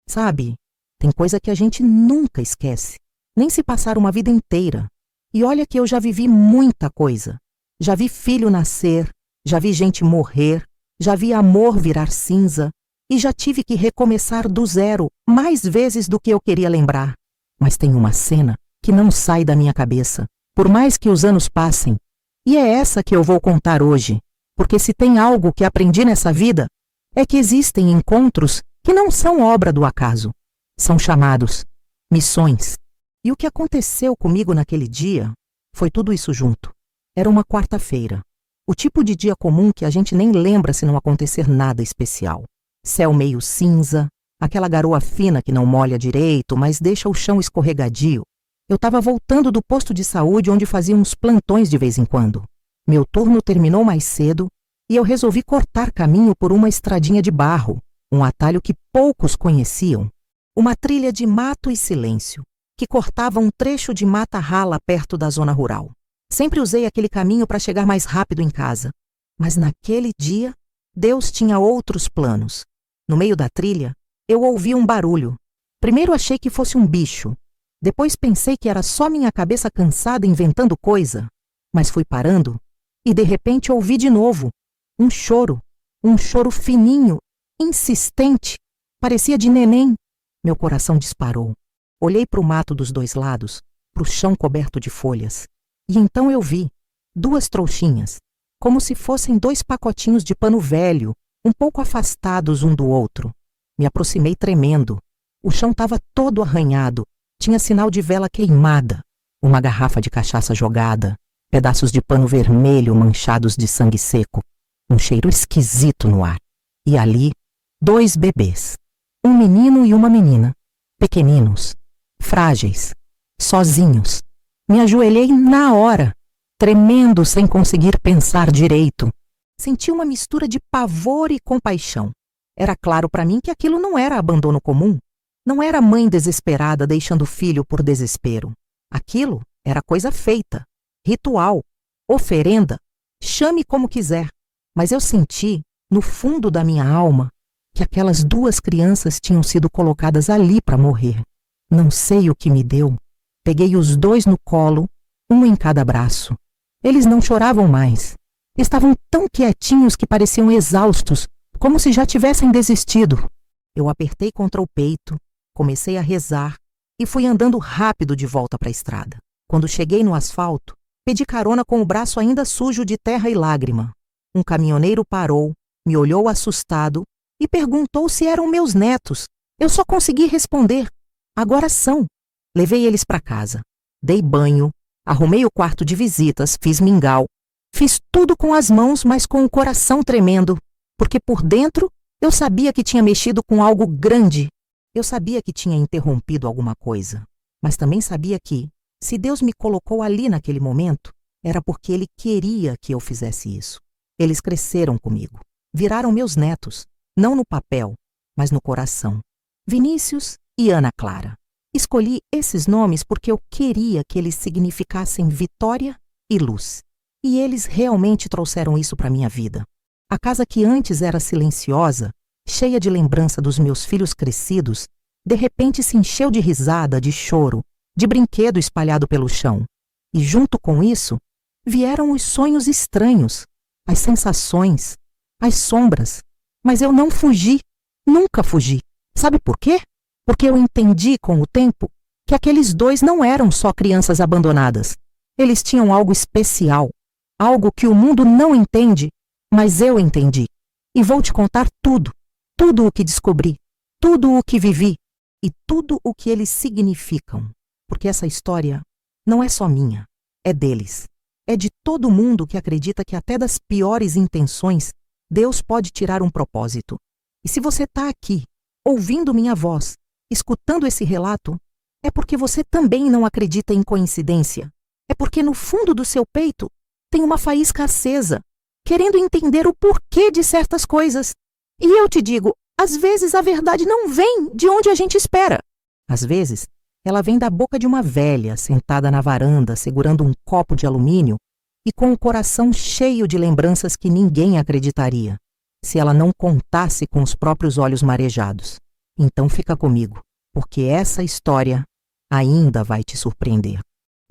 Sabe, tem coisa que a gente nunca esquece, nem se passar uma vida inteira. E olha que eu já vivi muita coisa. Já vi filho nascer, já vi gente morrer, já vi amor virar cinza e já tive que recomeçar do zero mais vezes do que eu queria lembrar. Mas tem uma cena que não sai da minha cabeça, por mais que os anos passem. E é essa que eu vou contar hoje, porque se tem algo que aprendi nessa vida, é que existem encontros que não são obra do acaso. São chamados missões. E o que aconteceu comigo naquele dia foi tudo isso junto. Era uma quarta-feira. O tipo de dia comum que a gente nem lembra se não acontecer nada especial. Céu meio cinza, aquela garoa fina que não molha direito, mas deixa o chão escorregadio. Eu estava voltando do posto de saúde onde fazia uns plantões de vez em quando. Meu turno terminou mais cedo e eu resolvi cortar caminho por uma estradinha de barro, um atalho que poucos conheciam. Uma trilha de mato e silêncio, que cortava um trecho de mata rala perto da zona rural. Sempre usei aquele caminho para chegar mais rápido em casa. Mas naquele dia, Deus tinha outros planos. No meio da trilha, eu ouvi um barulho. Primeiro achei que fosse um bicho. Depois pensei que era só minha cabeça cansada inventando coisa. Mas fui parando e de repente ouvi de novo. Um choro fininho, insistente. Parecia de neném. Meu coração disparou. Olhei para o mato dos dois lados, para o chão coberto de folhas. E então eu vi 2 trouxinhas, como se fossem 2 pacotinhos de pano velho, um pouco afastados um do outro. Me aproximei tremendo. O chão estava todo arranhado, tinha sinal de vela queimada, uma garrafa de cachaça jogada, pedaços de pano vermelho manchados de sangue seco, um cheiro esquisito no ar. E ali, 2 bebês, um menino e uma menina, pequeninos, frágeis, sozinhos. Me ajoelhei na hora, tremendo sem conseguir pensar direito. Senti uma mistura de pavor e compaixão. Era claro para mim que aquilo não era abandono comum. Não era mãe desesperada deixando o filho por desespero. Aquilo era coisa feita, ritual, oferenda, chame como quiser. Mas eu senti, no fundo da minha alma, que aquelas 2 crianças tinham sido colocadas ali para morrer. Não sei o que me deu. Peguei os 2 no colo, um em cada braço. Eles não choravam mais. Estavam tão quietinhos que pareciam exaustos, como se já tivessem desistido. Eu apertei contra o peito, comecei a rezar e fui andando rápido de volta para a estrada. Quando cheguei no asfalto, pedi carona com o braço ainda sujo de terra e lágrima. Um caminhoneiro parou, me olhou assustado e perguntou se eram meus netos. Eu só consegui responder: agora são. Levei eles para casa. Dei banho, arrumei o quarto de visitas, fiz mingau. Fiz tudo com as mãos, mas com o coração tremendo, porque por dentro eu sabia que tinha mexido com algo grande. Eu sabia que tinha interrompido alguma coisa, mas também sabia que, se Deus me colocou ali naquele momento, era porque Ele queria que eu fizesse isso. Eles cresceram comigo, viraram meus netos, não no papel, mas no coração. Vinícius e Ana Clara. Escolhi esses nomes porque eu queria que eles significassem vitória e luz. E eles realmente trouxeram isso para minha vida. A casa que antes era silenciosa, cheia de lembrança dos meus filhos crescidos, de repente se encheu de risada, de choro, de brinquedo espalhado pelo chão. E junto com isso, vieram os sonhos estranhos, as sensações, as sombras. Mas eu não fugi, nunca fugi. Sabe por quê? Porque eu entendi com o tempo que aqueles 2 não eram só crianças abandonadas. Eles tinham algo especial, algo que o mundo não entende, mas eu entendi. E vou te contar tudo, tudo o que descobri, tudo o que vivi e tudo o que eles significam. Porque essa história não é só minha, é deles. É de todo mundo que acredita que até das piores intenções, Deus pode tirar um propósito. E se você está aqui, ouvindo minha voz, escutando esse relato, é porque você também não acredita em coincidência. É porque no fundo do seu peito tem uma faísca acesa, querendo entender o porquê de certas coisas. E eu te digo, às vezes a verdade não vem de onde a gente espera. Às vezes, ela vem da boca de uma velha sentada na varanda, segurando um copo de alumínio e com o coração cheio de lembranças que ninguém acreditaria, se ela não contasse com os próprios olhos marejados. Então fica comigo, porque essa história ainda vai te surpreender.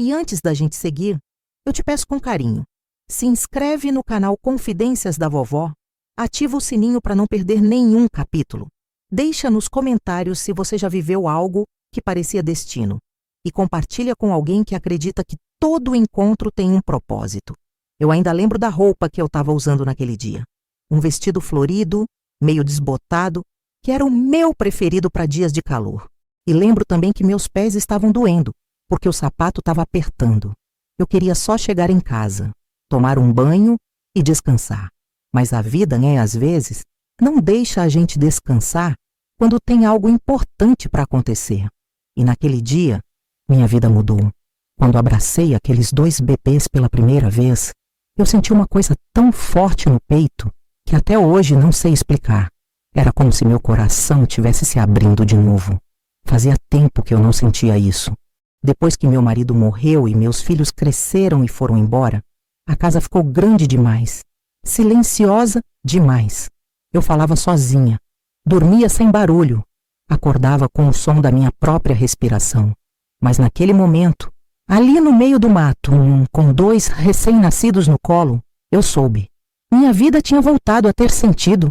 E antes da gente seguir, eu te peço com carinho, se inscreve no canal Confidências da Vovó, ativa o sininho para não perder nenhum capítulo. Deixa nos comentários se você já viveu algo que parecia destino e compartilha com alguém que acredita que todo encontro tem um propósito. Eu ainda lembro da roupa que eu estava usando naquele dia. Um vestido florido, meio desbotado, que era o meu preferido para dias de calor. E lembro também que meus pés estavam doendo, porque o sapato estava apertando. Eu queria só chegar em casa, tomar um banho e descansar. Mas a vida, às vezes, não deixa a gente descansar quando tem algo importante para acontecer. E naquele dia, minha vida mudou. Quando abracei aqueles 2 bebês pela primeira vez, eu senti uma coisa tão forte no peito que até hoje não sei explicar. Era como se meu coração tivesse se abrindo de novo. Fazia tempo que eu não sentia isso. Depois que meu marido morreu e meus filhos cresceram e foram embora, a casa ficou grande demais, silenciosa demais. Eu falava sozinha, dormia sem barulho, acordava com o som da minha própria respiração. Mas naquele momento, ali no meio do mato, com 2 recém-nascidos no colo, eu soube. Minha vida tinha voltado a ter sentido.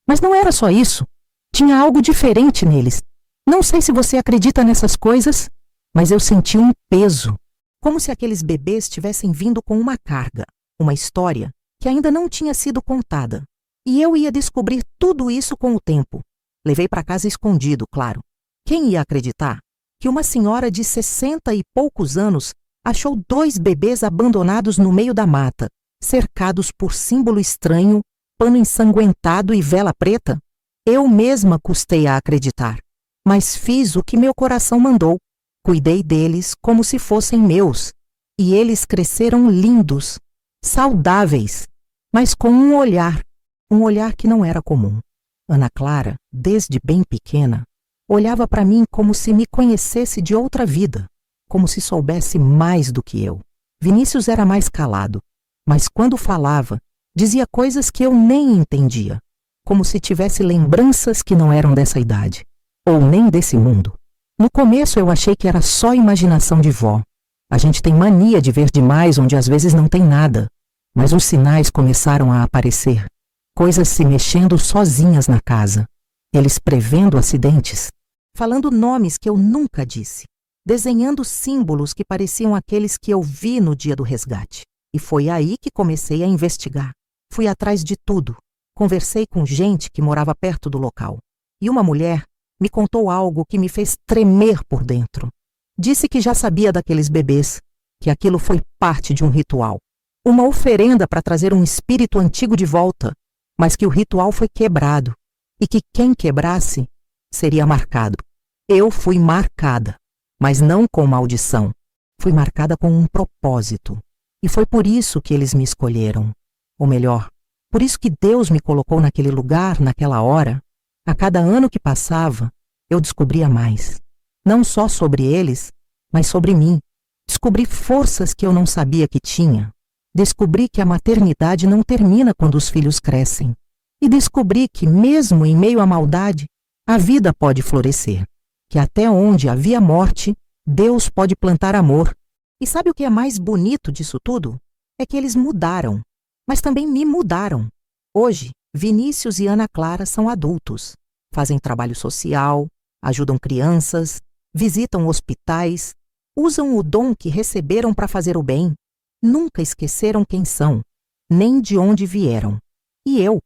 Mas não era só isso. Tinha algo diferente neles. Não sei se você acredita nessas coisas, mas eu senti um peso. Como se aqueles bebês tivessem vindo com uma carga, uma história que ainda não tinha sido contada. E eu ia descobrir tudo isso com o tempo. Levei para casa escondido, claro. Quem ia acreditar que uma senhora de 60 e poucos anos achou 2 bebês abandonados no meio da mata, cercados por símbolo estranho, pano ensanguentado e vela preta? Eu mesma custei a acreditar, mas fiz o que meu coração mandou. Cuidei deles como se fossem meus, e eles cresceram lindos, saudáveis, mas com um olhar que não era comum. Ana Clara, desde bem pequena, olhava para mim como se me conhecesse de outra vida, como se soubesse mais do que eu. Vinícius era mais calado, mas quando falava, dizia coisas que eu nem entendia, como se tivesse lembranças que não eram dessa idade, ou nem desse mundo. No começo eu achei que era só imaginação de vó. A gente tem mania de ver demais onde às vezes não tem nada, mas os sinais começaram a aparecer. Coisas se mexendo sozinhas na casa, eles prevendo acidentes, falando nomes que eu nunca disse, desenhando símbolos que pareciam aqueles que eu vi no dia do resgate. E foi aí que comecei a investigar. Fui atrás de tudo. Conversei com gente que morava perto do local. E uma mulher me contou algo que me fez tremer por dentro. Disse que já sabia daqueles bebês, que aquilo foi parte de um ritual. Uma oferenda para trazer um espírito antigo de volta, mas que o ritual foi quebrado e que quem quebrasse seria marcado. Eu fui marcada, mas não com maldição. Fui marcada com um propósito. E foi por isso que eles me escolheram. Ou melhor, por isso que Deus me colocou naquele lugar, naquela hora. A cada ano que passava, eu descobria mais. Não só sobre eles, mas sobre mim. Descobri forças que eu não sabia que tinha. Descobri que a maternidade não termina quando os filhos crescem. E descobri que, mesmo em meio à maldade, a vida pode florescer. Que até onde havia morte, Deus pode plantar amor. E sabe o que é mais bonito disso tudo? É que eles mudaram, mas também me mudaram. Hoje, Vinícius e Ana Clara são adultos. Fazem trabalho social, ajudam crianças, visitam hospitais, usam o dom que receberam para fazer o bem. Nunca esqueceram quem são, nem de onde vieram. E eu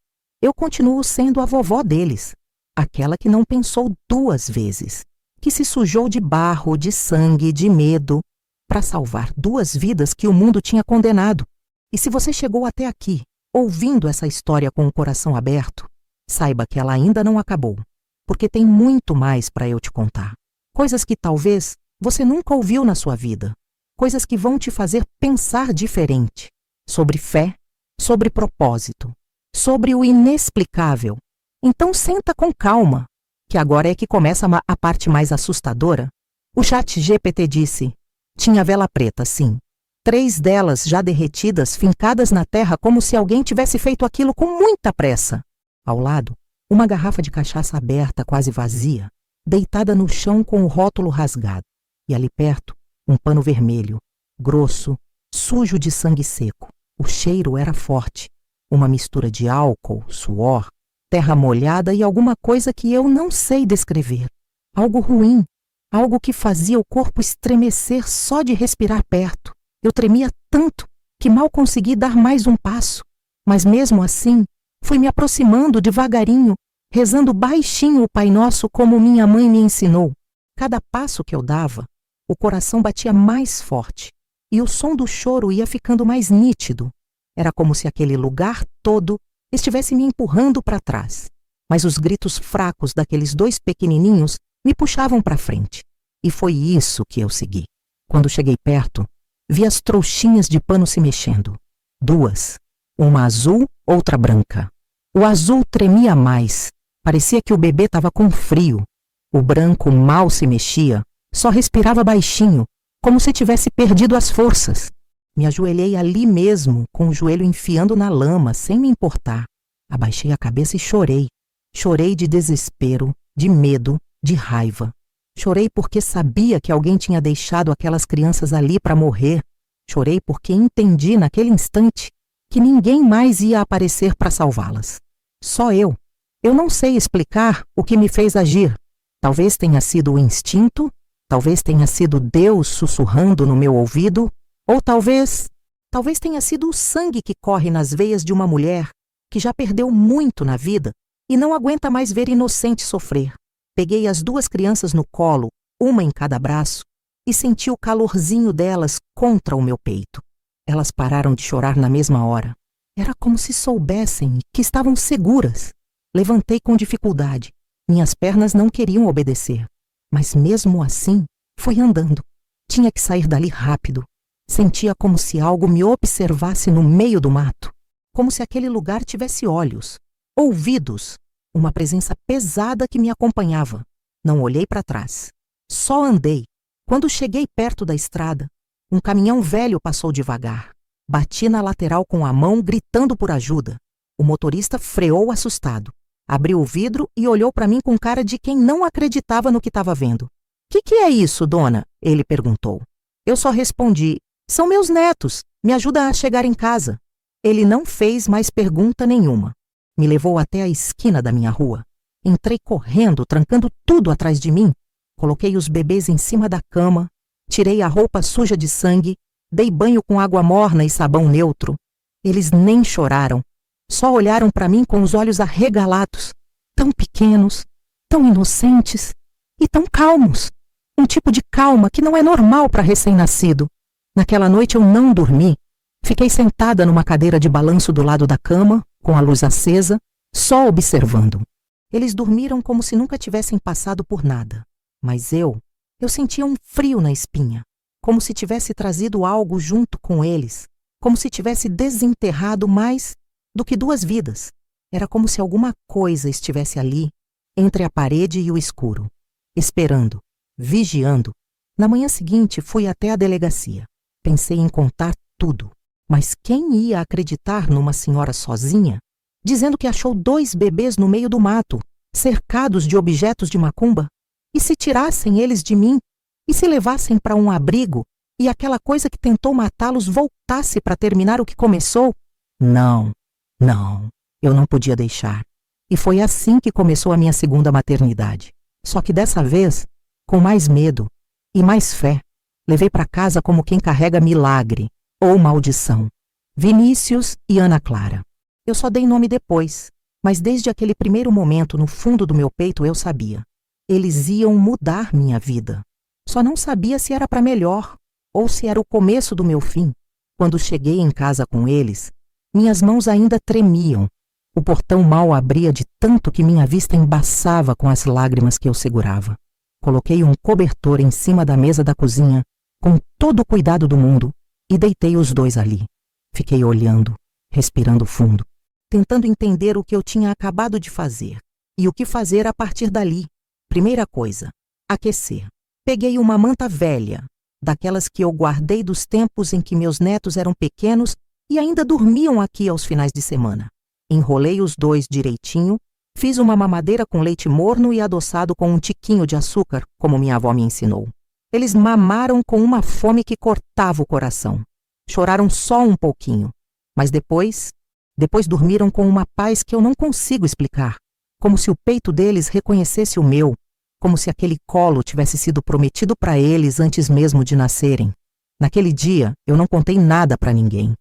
continuo sendo a vovó deles, aquela que não pensou 2 vezes, que se sujou de barro, de sangue, de medo, para salvar 2 vidas que o mundo tinha condenado. E se você chegou até aqui, ouvindo essa história com o coração aberto, saiba que ela ainda não acabou, porque tem muito mais para eu te contar. Coisas que talvez você nunca ouviu na sua vida. Coisas que vão te fazer pensar diferente. Sobre fé, sobre propósito, sobre o inexplicável. Então senta com calma, que agora é que começa a parte mais assustadora. O ChatGPT disse: tinha vela preta, sim. 3 delas já derretidas, fincadas na terra como se alguém tivesse feito aquilo com muita pressa. Ao lado, uma garrafa de cachaça aberta, quase vazia. deitada no chão com o rótulo rasgado, e ali perto, um pano vermelho, grosso, sujo de sangue seco. O cheiro era forte, uma mistura de álcool, suor, terra molhada e alguma coisa que eu não sei descrever. Algo ruim, algo que fazia o corpo estremecer só de respirar perto. Eu tremia tanto que mal consegui dar mais um passo, mas mesmo assim, fui me aproximando devagarinho, rezando baixinho o Pai Nosso como minha mãe me ensinou. Cada passo que eu dava, o coração batia mais forte e o som do choro ia ficando mais nítido. Era como se aquele lugar todo estivesse me empurrando para trás. Mas os gritos fracos daqueles dois pequenininhos me puxavam para frente. E foi isso que eu segui. Quando cheguei perto, vi as trouxinhas de pano se mexendo. Duas, uma azul, outra branca. O azul tremia mais. Parecia que o bebê estava com frio. O branco mal se mexia, só respirava baixinho, como se tivesse perdido as forças. Me ajoelhei ali mesmo, com o joelho enfiando na lama, sem me importar. Abaixei a cabeça e chorei. Chorei de desespero, de medo, de raiva. Chorei porque sabia que alguém tinha deixado aquelas crianças ali para morrer. Chorei porque entendi naquele instante que ninguém mais ia aparecer para salvá-las. Só eu. Eu não sei explicar o que me fez agir. Talvez tenha sido o instinto, talvez tenha sido Deus sussurrando no meu ouvido, ou talvez tenha sido o sangue que corre nas veias de uma mulher que já perdeu muito na vida e não aguenta mais ver inocente sofrer. Peguei as duas crianças no colo, uma em cada braço, e senti o calorzinho delas contra o meu peito. Elas pararam de chorar na mesma hora. Era como se soubessem que estavam seguras. Levantei com dificuldade. Minhas pernas não queriam obedecer. Mas mesmo assim, fui andando. Tinha que sair dali rápido. Sentia como se algo me observasse no meio do mato. Como se aquele lugar tivesse olhos, ouvidos, uma presença pesada que me acompanhava. Não olhei para trás. Só andei. Quando cheguei perto da estrada, um caminhão velho passou devagar. Bati na lateral com a mão, gritando por ajuda. O motorista freou assustado. Abriu o vidro e olhou para mim com cara de quem não acreditava no que estava vendo. Que é isso, dona?" ele perguntou. Eu só respondi: "São meus netos. Me ajuda a chegar em casa." Ele não fez mais pergunta nenhuma. Me levou até a esquina da minha rua. Entrei correndo, trancando tudo atrás de mim. Coloquei os bebês em cima da cama, tirei a roupa suja de sangue, dei banho com água morna e sabão neutro. Eles nem choraram. Só olharam para mim com os olhos arregalados, tão pequenos, tão inocentes e tão calmos. Um tipo de calma que não é normal para recém-nascido. Naquela noite eu não dormi. Fiquei sentada numa cadeira de balanço do lado da cama, com a luz acesa, só observando. Eles dormiram como se nunca tivessem passado por nada. Mas eu sentia um frio na espinha, como se tivesse trazido algo junto com eles, como se tivesse desenterrado mais do que duas vidas. Era como se alguma coisa estivesse ali, entre a parede e o escuro, esperando, vigiando. Na manhã seguinte fui até a delegacia. Pensei em contar tudo, mas quem ia acreditar numa senhora sozinha, dizendo que achou 2 bebês no meio do mato, cercados de objetos de macumba? E se tirassem eles de mim? E se levassem para um abrigo e aquela coisa que tentou matá-los voltasse para terminar o que começou? Não, eu não podia deixar. E foi assim que começou a minha segunda maternidade. Só que dessa vez, com mais medo e mais fé. Levei para casa como quem carrega milagre ou maldição. Vinícius e Ana Clara. Eu só dei nome depois, mas desde aquele primeiro momento no fundo do meu peito eu sabia. Eles iam mudar minha vida. Só não sabia se era para melhor ou se era o começo do meu fim. Quando cheguei em casa com eles, minhas mãos ainda tremiam. O portão mal abria de tanto que minha vista embaçava com as lágrimas que eu segurava. Coloquei um cobertor em cima da mesa da cozinha, com todo o cuidado do mundo, e deitei os 2 ali. Fiquei olhando, respirando fundo, tentando entender o que eu tinha acabado de fazer e o que fazer a partir dali. Primeira coisa, aquecer. Peguei uma manta velha, daquelas que eu guardei dos tempos em que meus netos eram pequenos e ainda dormiam aqui aos finais de semana. Enrolei os 2 direitinho, Fiz uma mamadeira com leite morno e adoçado com um tiquinho de açúcar, como minha avó me ensinou. Eles mamaram com uma fome que cortava o coração. Choraram só um pouquinho, mas depois dormiram com uma paz que eu não consigo explicar, como se o peito deles reconhecesse o meu, como se aquele colo tivesse sido prometido para eles antes mesmo de nascerem. Naquele dia, eu não contei nada para ninguém,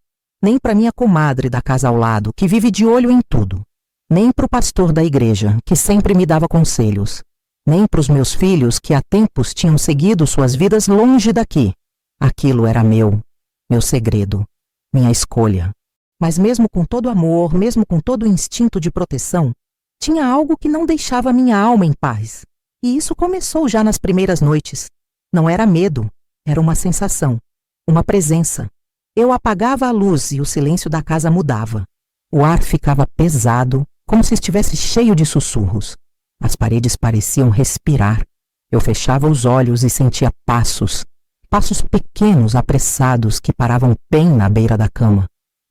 nem para minha comadre da casa ao lado, que vive de olho em tudo, nem para o pastor da igreja, que sempre me dava conselhos, nem para os meus filhos que há tempos tinham seguido suas vidas longe daqui. Aquilo era meu segredo, minha escolha. Mas mesmo com todo amor, mesmo com todo o instinto de proteção, tinha algo que não deixava minha alma em paz. E isso começou já nas primeiras noites. Não era medo, era uma sensação, uma presença. Eu apagava a luz e o silêncio da casa mudava. O ar ficava pesado, como se estivesse cheio de sussurros. As paredes pareciam respirar. Eu fechava os olhos e sentia passos pequenos, apressados, que paravam bem na beira da cama.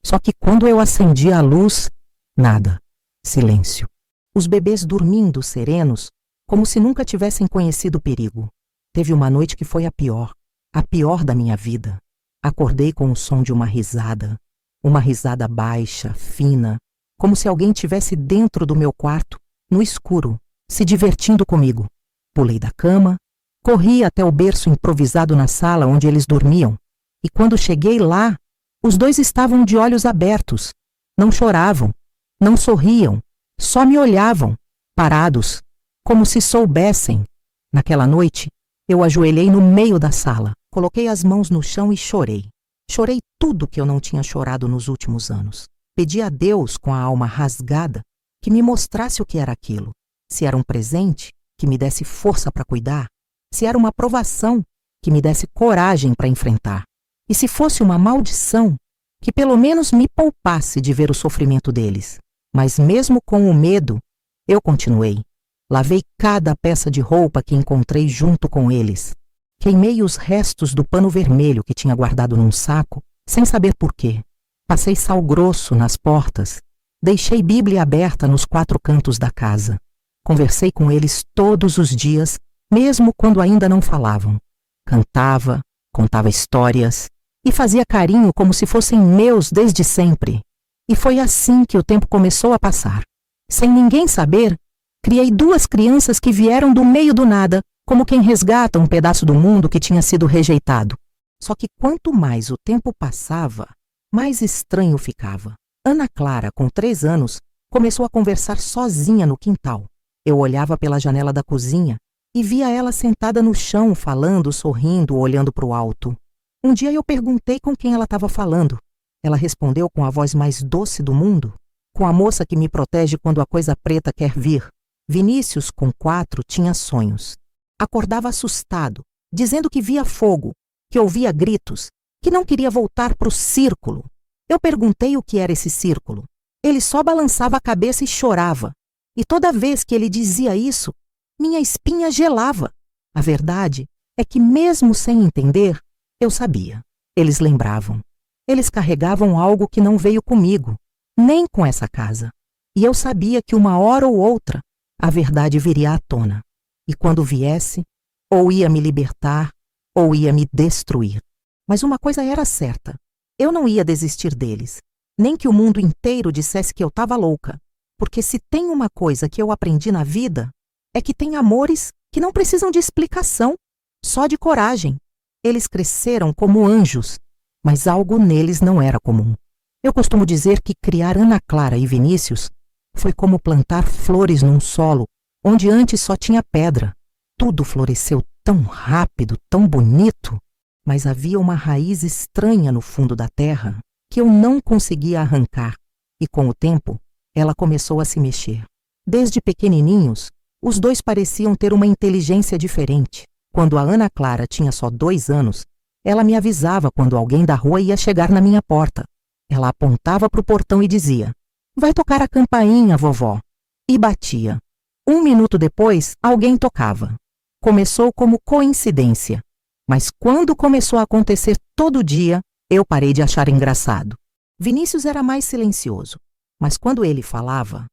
Só que quando eu acendia a luz, nada. Silêncio. Os bebês dormindo serenos, como se nunca tivessem conhecido o perigo. Teve uma noite que foi a pior da minha vida. Acordei com o som de uma risada baixa, fina, como se alguém tivesse dentro do meu quarto, no escuro, se divertindo comigo. Pulei da cama, corri até o berço improvisado na sala onde eles dormiam, e quando cheguei lá, os dois estavam de olhos abertos. Não choravam, não sorriam, só me olhavam, parados, como se soubessem. Naquela noite, eu ajoelhei no meio da sala, coloquei as mãos no chão e chorei. Chorei tudo que eu não tinha chorado nos últimos anos. Pedi a Deus, com a alma rasgada, que me mostrasse o que era aquilo. Se era um presente, que me desse força para cuidar. Se era uma provação, que me desse coragem para enfrentar. E se fosse uma maldição, que pelo menos me poupasse de ver o sofrimento deles. Mas mesmo com o medo, eu continuei. Lavei cada peça de roupa que encontrei junto com eles. Queimei os restos do pano vermelho que tinha guardado num saco, sem saber por quê. Passei sal grosso nas portas. Deixei Bíblia aberta nos 4 cantos da casa. Conversei com eles todos os dias, mesmo quando ainda não falavam. Cantava, contava histórias e fazia carinho como se fossem meus desde sempre. E foi assim que o tempo começou a passar. Sem ninguém saber, criei 2 crianças que vieram do meio do nada, como quem resgata um pedaço do mundo que tinha sido rejeitado. Só que quanto mais o tempo passava, mais estranho ficava. Ana Clara, com 3 anos, começou a conversar sozinha no quintal. Eu olhava pela janela da cozinha e via ela sentada no chão, falando, sorrindo, olhando para o alto. Um dia eu perguntei com quem ela estava falando. Ela respondeu com a voz mais doce do mundo, com a moça que me protege quando a coisa preta quer vir. Vinícius, com 4, tinha sonhos. Acordava assustado, dizendo que via fogo, que ouvia gritos, que não queria voltar para o círculo. Eu perguntei o que era esse círculo. Ele só balançava a cabeça e chorava. E toda vez que ele dizia isso, minha espinha gelava. A verdade é que, mesmo sem entender, eu sabia. Eles lembravam. Eles carregavam algo que não veio comigo, nem com essa casa. E eu sabia que uma hora ou outra, a verdade viria à tona. E quando viesse, ou ia me libertar, ou ia me destruir. Mas uma coisa era certa. Eu não ia desistir deles. Nem que o mundo inteiro dissesse que eu estava louca. Porque se tem uma coisa que eu aprendi na vida, é que tem amores que não precisam de explicação, só de coragem. Eles cresceram como anjos, mas algo neles não era comum. Eu costumo dizer que criar Ana Clara e Vinícius foi como plantar flores num solo onde antes só tinha pedra. Tudo floresceu tão rápido, tão bonito, mas havia uma raiz estranha no fundo da terra que eu não conseguia arrancar, e com o tempo ela começou a se mexer. Desde pequenininhos, os dois pareciam ter uma inteligência diferente. Quando a Ana Clara tinha só 2 anos, ela me avisava quando alguém da rua ia chegar na minha porta. Ela apontava para o portão e dizia: "Vai tocar a campainha, vovó." E batia. 1 minuto depois, alguém tocava. Começou como coincidência, mas quando começou a acontecer todo dia, eu parei de achar engraçado. Vinícius era mais silencioso, mas quando ele falava,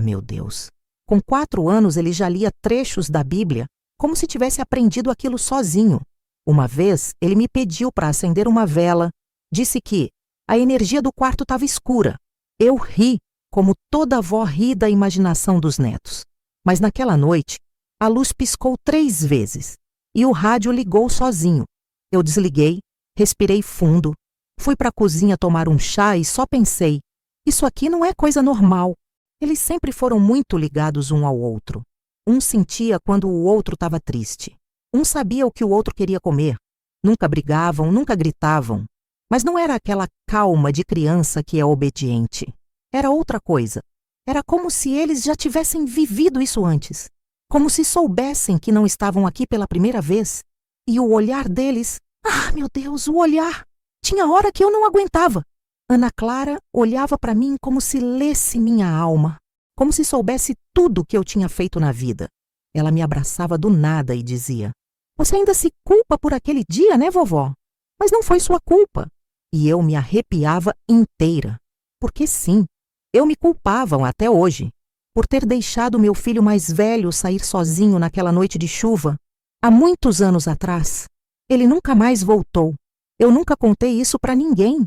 meu Deus, Com 4 anos, ele já lia trechos da Bíblia, como se tivesse aprendido aquilo sozinho. Uma vez, ele me pediu para acender uma vela. Disse que a energia do quarto estava escura. Eu ri, como toda avó ri da imaginação dos netos. Mas naquela noite, a luz piscou 3 vezes e o rádio ligou sozinho. Eu desliguei, respirei fundo, fui para a cozinha tomar um chá e só pensei: isso aqui não é coisa normal. Eles sempre foram muito ligados um ao outro. Um sentia quando o outro estava triste. Um sabia o que o outro queria comer. Nunca brigavam, nunca gritavam. Mas não era aquela calma de criança que é obediente. Era outra coisa. Era como se eles já tivessem vivido isso antes. Como se soubessem que não estavam aqui pela primeira vez. E o olhar deles... Ah, meu Deus, o olhar! Tinha hora que eu não aguentava. Ana Clara olhava para mim como se lesse minha alma. Como se soubesse tudo o que eu tinha feito na vida. Ela me abraçava do nada e dizia: você ainda se culpa por aquele dia, né, vovó? Mas não foi sua culpa. E eu me arrepiava inteira. Porque sim, eu me culpava até hoje, por ter deixado meu filho mais velho sair sozinho naquela noite de chuva, há muitos anos atrás. Ele nunca mais voltou. Eu nunca contei isso para ninguém.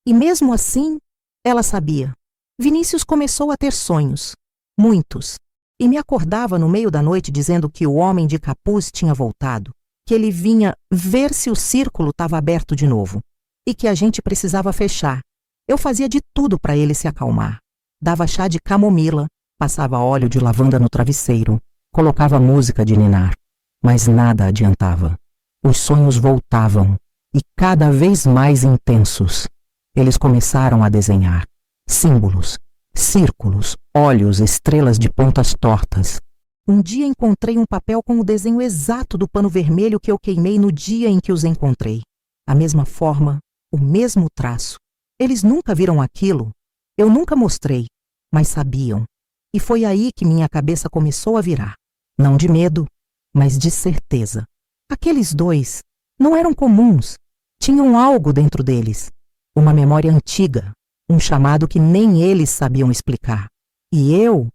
E mesmo assim, ela sabia. Vinícius começou a ter sonhos. Muitos. E me acordava no meio da noite dizendo que o homem de capuz tinha voltado, que ele vinha ver se o círculo estava aberto de novo e que a gente precisava fechar. Eu fazia de tudo para ele se acalmar. Dava chá de camomila, passava óleo de lavanda no travesseiro, colocava música de ninar. Mas nada adiantava. Os sonhos voltavam, e cada vez mais intensos. Eles começaram a desenhar símbolos, círculos, olhos, estrelas de pontas tortas. Um dia encontrei um papel com o desenho exato do pano vermelho que eu queimei no dia em que os encontrei. A mesma forma, o mesmo traço. Eles nunca viram aquilo. Eu nunca mostrei, mas sabiam. E foi aí que minha cabeça começou a virar. Não de medo, mas de certeza. Aqueles 2 não eram comuns. Tinham algo dentro deles. Uma memória antiga. Um chamado que nem eles sabiam explicar. E eu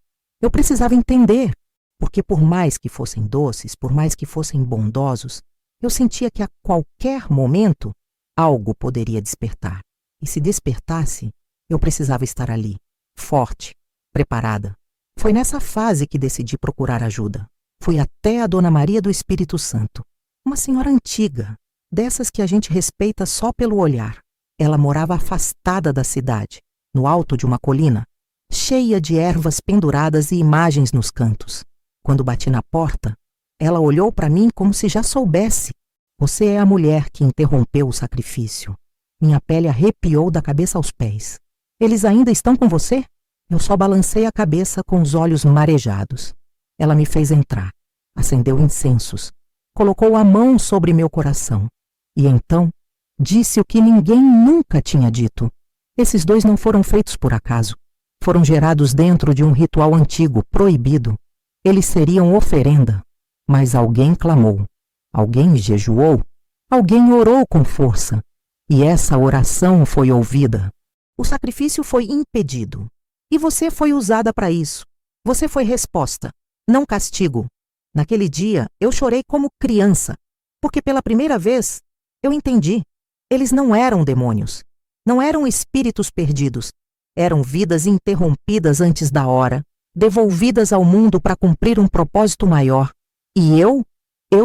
precisava entender. Porque por mais que fossem doces, por mais que fossem bondosos, eu sentia que a qualquer momento algo poderia despertar. E se despertasse, eu precisava estar ali, forte, preparada. Foi nessa fase que decidi procurar ajuda. Fui até a Dona Maria do Espírito Santo, uma senhora antiga, dessas que a gente respeita só pelo olhar. Ela morava afastada da cidade, no alto de uma colina, cheia de ervas penduradas e imagens nos cantos. Quando bati na porta, ela olhou para mim como se já soubesse. Você é a mulher que interrompeu o sacrifício. Minha pele arrepiou da cabeça aos pés. Eles ainda estão com você? Eu só balancei a cabeça com os olhos marejados. Ela me fez entrar, acendeu incensos, colocou a mão sobre meu coração e então disse o que ninguém nunca tinha dito. Esses 2 não foram feitos por acaso. Foram gerados dentro de um ritual antigo, proibido. Eles seriam oferenda. Mas alguém clamou, alguém jejuou, alguém orou com força. E essa oração foi ouvida. O sacrifício foi impedido. E você foi usada para isso. Você foi resposta, não castigo. Naquele dia, eu chorei como criança, porque pela primeira vez, eu entendi. Eles não eram demônios, não eram espíritos perdidos. Eram vidas interrompidas antes da hora, devolvidas ao mundo para cumprir um propósito maior. E eu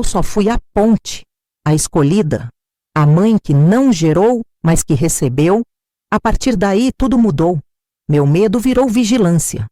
só fui a ponte, a escolhida, a mãe que não gerou, mas que recebeu. A partir daí, tudo mudou. Meu medo virou vigilância.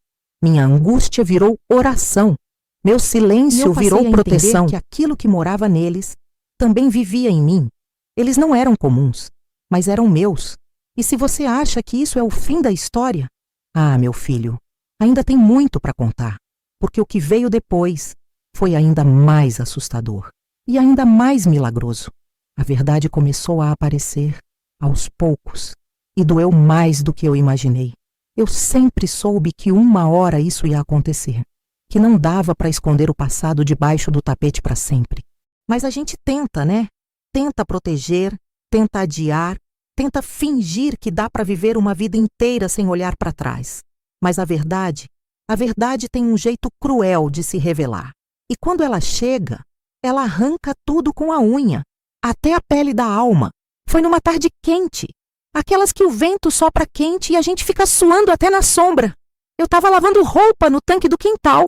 Minha angústia virou oração. Meu silêncio virou proteção. Que aquilo que morava neles também vivia em mim. Eles não eram comuns, mas eram meus. E se você acha que isso é o fim da história, ah, meu filho, ainda tem muito para contar, porque o que veio depois foi ainda mais assustador e ainda mais milagroso. A verdade começou a aparecer aos poucos e doeu mais do que eu imaginei. Eu sempre soube que uma hora isso ia acontecer, que não dava para esconder o passado debaixo do tapete para sempre. Mas a gente tenta, né? Tenta proteger, tenta adiar, tenta fingir que dá para viver uma vida inteira sem olhar para trás. Mas a verdade A verdade tem um jeito cruel de se revelar. E quando ela chega, ela arranca tudo com a unha, até a pele da alma. Foi numa tarde quente, aquelas que o vento sopra quente e a gente fica suando até na sombra. Eu estava lavando roupa no tanque do quintal,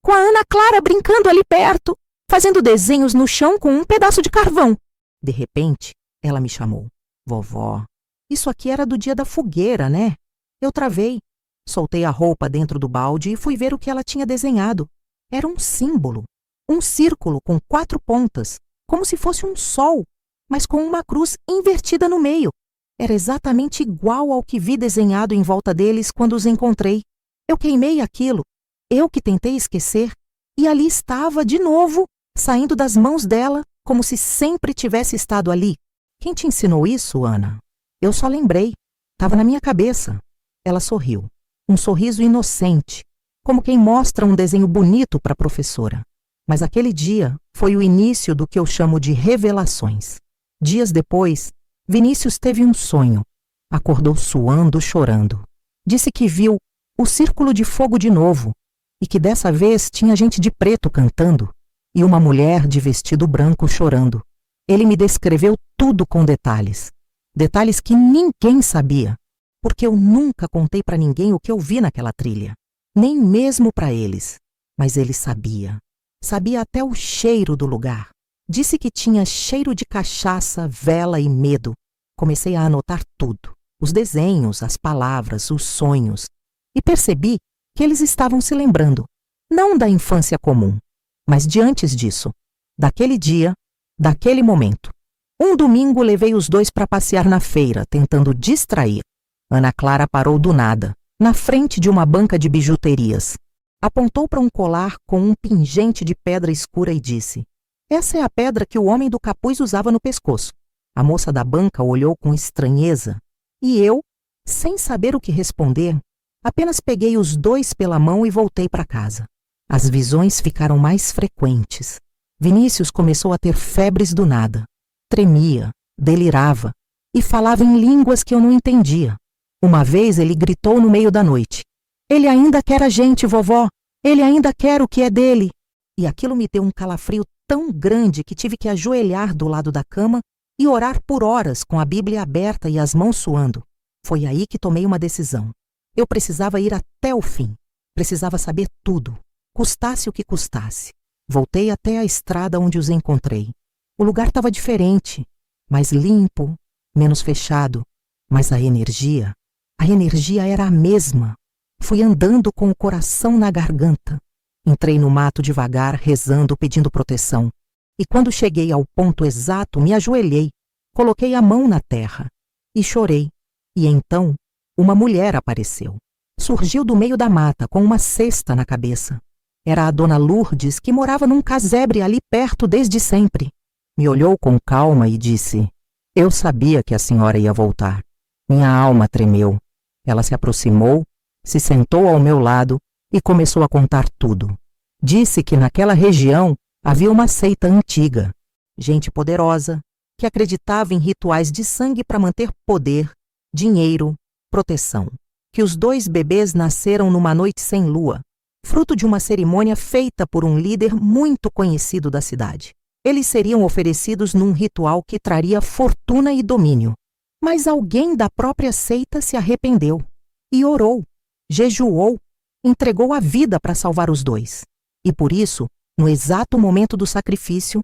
com a Ana Clara brincando ali perto, fazendo desenhos no chão com um pedaço de carvão. De repente, ela me chamou. Vovó, isso aqui era do dia da fogueira, né? Eu travei. Soltei a roupa dentro do balde e fui ver o que ela tinha desenhado. Era um símbolo, um círculo com 4 pontas, como se fosse um sol, mas com uma cruz invertida no meio. Era exatamente igual ao que vi desenhado em volta deles quando os encontrei. Eu queimei aquilo, eu que tentei esquecer, e ali estava de novo, saindo das mãos dela, como se sempre tivesse estado ali. Quem te ensinou isso, Ana? Eu só lembrei. Estava na minha cabeça. Ela sorriu. Um sorriso inocente, como quem mostra um desenho bonito para a professora. Mas aquele dia foi o início do que eu chamo de revelações. Dias depois, Vinícius teve um sonho. Acordou suando, chorando. Disse que viu o círculo de fogo de novo e que dessa vez tinha gente de preto cantando e uma mulher de vestido branco chorando. Ele me descreveu tudo com detalhes. Detalhes que ninguém sabia, porque eu nunca contei para ninguém o que eu vi naquela trilha, nem mesmo para eles. Mas ele sabia. Sabia até o cheiro do lugar. Disse que tinha cheiro de cachaça, vela e medo. Comecei a anotar tudo, os desenhos, as palavras, os sonhos, e percebi que eles estavam se lembrando, não da infância comum, mas de antes disso, daquele dia, daquele momento. Um domingo levei os dois para passear na feira, tentando distrair. Ana Clara parou do nada, na frente de uma banca de bijuterias. Apontou para um colar com um pingente de pedra escura e disse: "Essa é a pedra que o homem do capuz usava no pescoço." A moça da banca olhou com estranheza e eu, sem saber o que responder, apenas peguei os dois pela mão e voltei para casa. As visões ficaram mais frequentes. Vinícius começou a ter febres do nada. Tremia, delirava e falava em línguas que eu não entendia. Uma vez ele gritou no meio da noite: "Ele ainda quer a gente, vovó! Ele ainda quer o que é dele!" E aquilo me deu um calafrio tão grande que tive que ajoelhar do lado da cama e orar por horas com a Bíblia aberta e as mãos suando. Foi aí que tomei uma decisão. Eu precisava ir até o fim. Precisava saber tudo, custasse o que custasse. Voltei até a estrada onde os encontrei. O lugar estava diferente, mais limpo, menos fechado, mas a energia era a mesma. Fui andando com o coração na garganta. Entrei no mato devagar, rezando, pedindo proteção. E quando cheguei ao ponto exato, me ajoelhei, coloquei a mão na terra e chorei. E então, uma mulher apareceu. Surgiu do meio da mata, com uma cesta na cabeça. Era a dona Lourdes, que morava num casebre ali perto desde sempre. Me olhou com calma e disse: "Eu sabia que a senhora ia voltar." Minha alma tremeu. Ela se aproximou, se sentou ao meu lado e começou a contar tudo. Disse que naquela região havia uma seita antiga, gente poderosa, que acreditava em rituais de sangue para manter poder, dinheiro, proteção. Que os 2 bebês nasceram numa noite sem lua, fruto de uma cerimônia feita por um líder muito conhecido da cidade. Eles seriam oferecidos num ritual que traria fortuna e domínio. Mas alguém da própria seita se arrependeu e orou, jejuou, entregou a vida para salvar os 2. E por isso, no exato momento do sacrifício,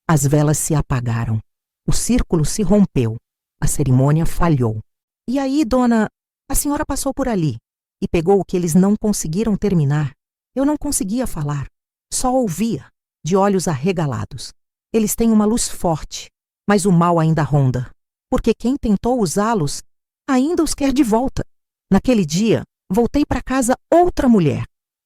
as velas se apagaram. O círculo se rompeu. A cerimônia falhou. E aí, dona, a senhora passou por ali e pegou o que eles não conseguiram terminar. Eu não conseguia falar, só ouvia, de olhos arregalados. Eles têm uma luz forte, mas o mal ainda ronda, porque quem tentou usá-los ainda os quer de volta. Naquele dia, voltei para casa outra mulher,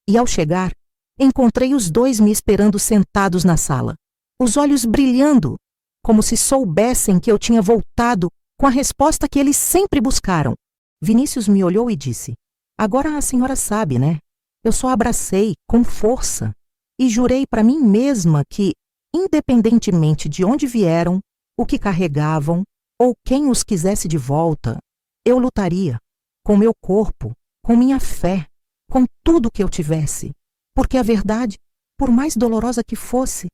e ao chegar, encontrei os 2 me esperando sentados na sala, os olhos brilhando, como se soubessem que eu tinha voltado com a resposta que eles sempre buscaram. Vinícius me olhou e disse: "Agora a senhora sabe, né? Eu só abracei com força e jurei para mim mesma que, independentemente de onde vieram, o que carregavam ou quem os quisesse de volta, eu lutaria, com meu corpo, com minha fé, com tudo que eu tivesse, porque a verdade, por mais dolorosa que fosse,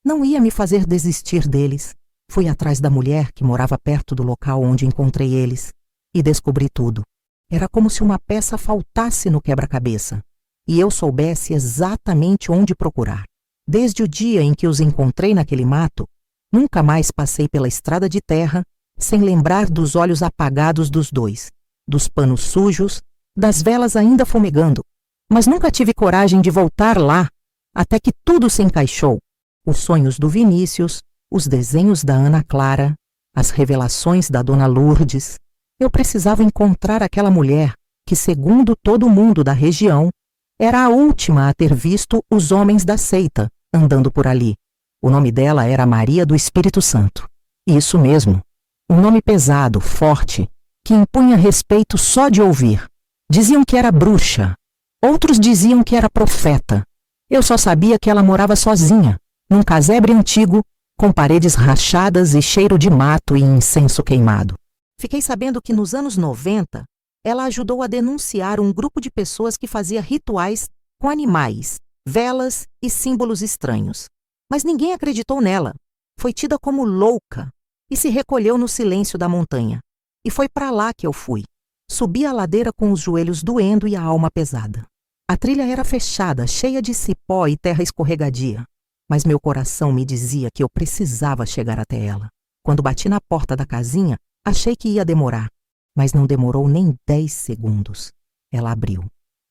não ia me fazer desistir deles. Fui atrás da mulher que morava perto do local onde encontrei eles e descobri tudo. Era como se uma peça faltasse no quebra-cabeça e eu soubesse exatamente onde procurar. Desde o dia em que os encontrei naquele mato, nunca mais passei pela estrada de terra sem lembrar dos olhos apagados dos dois, dos panos sujos, das velas ainda fumegando, mas nunca tive coragem de voltar lá até que tudo se encaixou. Os sonhos do Vinícius, os desenhos da Ana Clara, as revelações da Dona Lourdes. Eu precisava encontrar aquela mulher que, segundo todo mundo da região, era a última a ter visto os homens da seita andando por ali. O nome dela era Maria do Espírito Santo. Isso mesmo, um nome pesado, forte, que impunha respeito só de ouvir. Diziam que era bruxa, outros diziam que era profeta. Eu só sabia que ela morava sozinha, num casebre antigo, com paredes rachadas e cheiro de mato e incenso queimado. Fiquei sabendo que nos anos 90, ela ajudou a denunciar um grupo de pessoas que fazia rituais com animais, velas e símbolos estranhos. Mas ninguém acreditou nela. Foi tida como louca e se recolheu no silêncio da montanha. E foi para lá que eu fui. Subi a ladeira com os joelhos doendo e a alma pesada. A trilha era fechada, cheia de cipó e terra escorregadia. Mas meu coração me dizia que eu precisava chegar até ela. Quando bati na porta da casinha, achei que ia demorar. Mas não demorou nem 10 segundos. Ela abriu,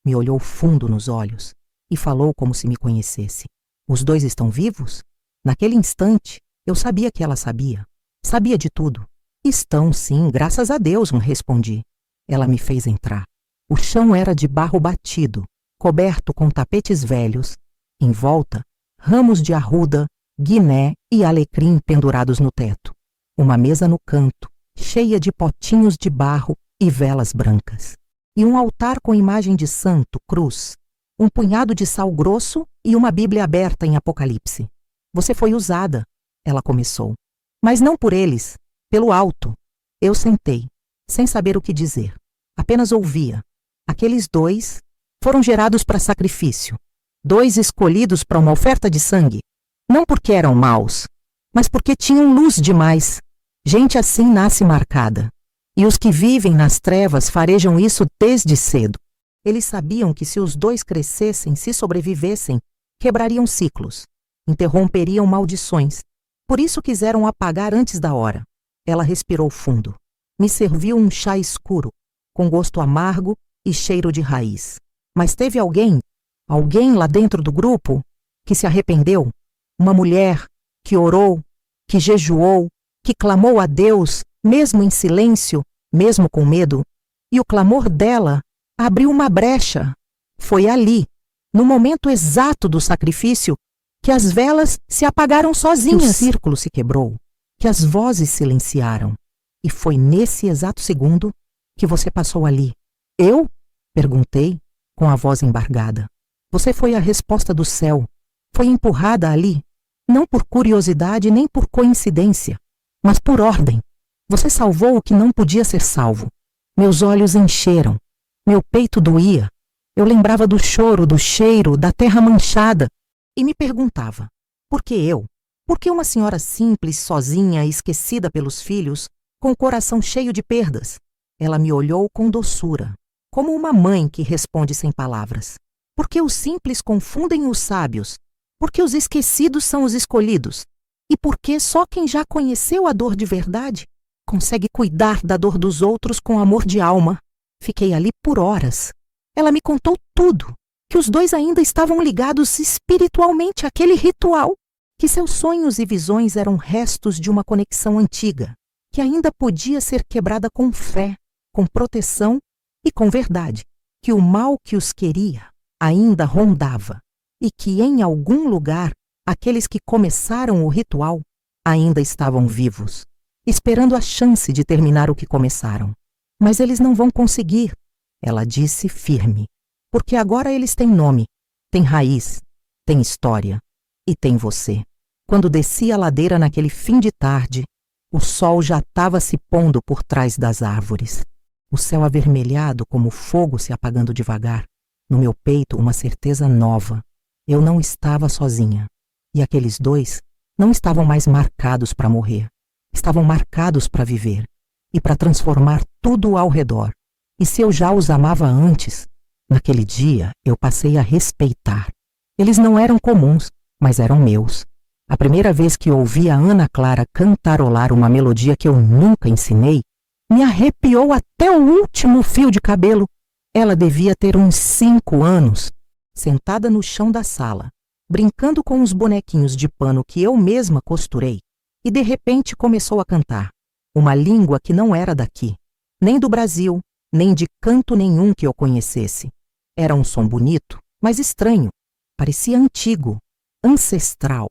me olhou fundo nos olhos e falou como se me conhecesse. Os dois estão vivos? Naquele instante, eu sabia que ela sabia. Sabia de tudo. Estão, sim, graças a Deus, respondi. Ela me fez entrar. O chão era de barro batido, coberto com tapetes velhos. Em volta, ramos de arruda, guiné e alecrim pendurados no teto. Uma mesa no canto, cheia de potinhos de barro e velas brancas. E um altar com imagem de santo, cruz, um punhado de sal grosso e uma Bíblia aberta em Apocalipse. Você foi usada, ela começou. Mas não por eles, pelo alto. Eu sentei, sem saber o que dizer. Apenas ouvia. Aqueles dois foram gerados para sacrifício. 2 escolhidos para uma oferta de sangue. Não porque eram maus, mas porque tinham luz demais. Gente assim nasce marcada. E os que vivem nas trevas farejam isso desde cedo. Eles sabiam que se os 2 crescessem, se sobrevivessem, quebrariam ciclos, interromperiam maldições. Por isso quiseram apagar antes da hora. Ela respirou fundo. Me serviu um chá escuro, com gosto amargo e cheiro de raiz. Mas teve alguém lá dentro do grupo, que se arrependeu? Uma mulher que orou, que jejuou, que clamou a Deus, mesmo em silêncio, mesmo com medo? E o clamor dela abriu uma brecha. Foi ali, no momento exato do sacrifício, que as velas se apagaram sozinhas. Que o círculo se quebrou, que as vozes silenciaram. E foi nesse exato segundo que você passou ali. Eu? Perguntei, com a voz embargada. Você foi a resposta do céu. Foi empurrada ali, não por curiosidade nem por coincidência, mas por ordem. Você salvou o que não podia ser salvo. Meus olhos encheram. Meu peito doía. Eu lembrava do choro, do cheiro, da terra manchada. E me perguntava, por que eu? Por que uma senhora simples, sozinha, esquecida pelos filhos, com o coração cheio de perdas? Ela me olhou com doçura, como uma mãe que responde sem palavras. Por que os simples confundem os sábios? Por que os esquecidos são os escolhidos? E por que só quem já conheceu a dor de verdade consegue cuidar da dor dos outros com amor de alma? Fiquei ali por horas. Ela me contou tudo, que os 2 ainda estavam ligados espiritualmente àquele ritual, que seus sonhos e visões eram restos de uma conexão antiga, que ainda podia ser quebrada com fé, com proteção e com verdade, que o mal que os queria ainda rondava e que em algum lugar aqueles que começaram o ritual ainda estavam vivos, esperando a chance de terminar o que começaram. Mas eles não vão conseguir, ela disse firme, porque agora eles têm nome, têm raiz, têm história e têm você. Quando desci a ladeira naquele fim de tarde, o sol já estava se pondo por trás das árvores. O céu avermelhado como fogo se apagando devagar No meu peito, uma certeza nova. Eu não estava sozinha. E aqueles dois não estavam mais marcados para morrer. Estavam marcados para viver e para transformar tudo ao redor. E se eu já os amava antes, naquele dia eu passei a respeitar. Eles não eram comuns, mas eram meus. A primeira vez que ouvi a Ana Clara cantarolar uma melodia que eu nunca ensinei, me arrepiou até o último fio de cabelo. Ela devia ter uns 5 anos, sentada no chão da sala, brincando com os bonequinhos de pano que eu mesma costurei, e de repente começou a cantar, uma língua que não era daqui, nem do Brasil, nem de canto nenhum que eu conhecesse. Era um som bonito, mas estranho. Parecia antigo, ancestral,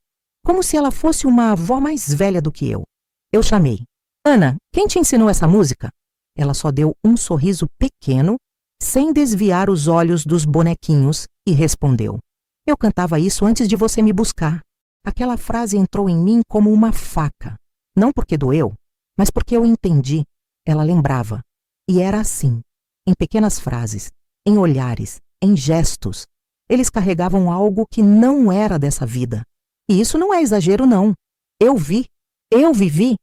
como se ela fosse uma avó mais velha do que eu. Eu chamei. Ana, quem te ensinou essa música? Ela só deu um sorriso pequeno, sem desviar os olhos dos bonequinhos, e respondeu. Eu cantava isso antes de você me buscar. Aquela frase entrou em mim como uma faca. Não porque doeu, mas porque eu entendi. Ela lembrava. E era assim, em pequenas frases, em olhares, em gestos. Eles carregavam algo que não era dessa vida. E isso não é exagero, não. Eu vi, eu vivi.